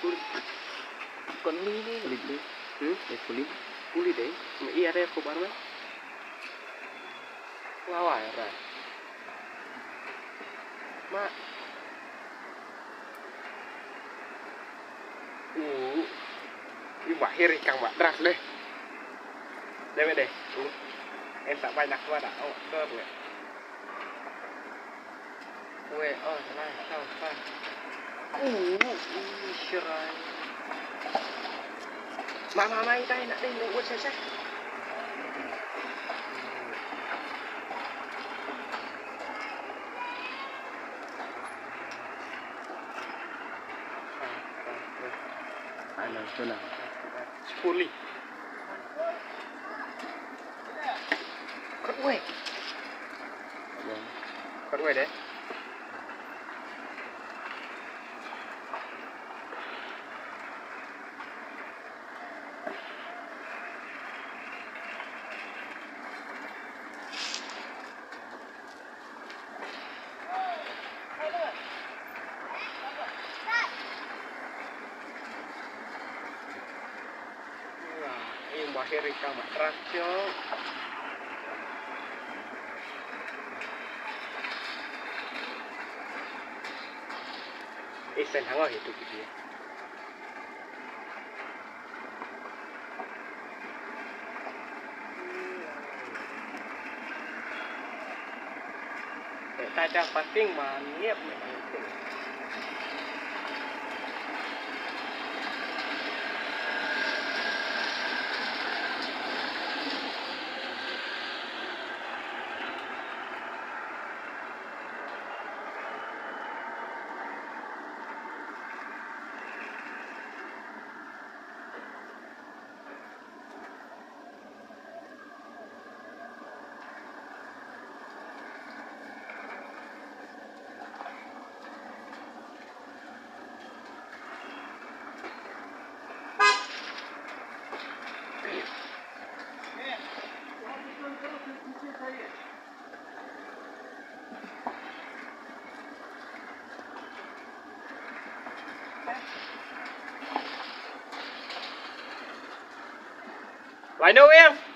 kulit. Kulit ni. Kulit ni. Kulit. Kulit deh. Iya deh aku baru. Lawai rai. Mak. Ini mahir ikan madras deh. Deh. Em tak banyak quá đã. Cơm nè. Ue, này, sao sao. Shirai. Mà mày đây nè, đây ngủ xe xe. Ano, ito na. Spuli. Con quay đấy. Yang bahir ikan matras yo. Sen hang itu gitu ya. Ta cha fasting mà nghiếp lại đâu em.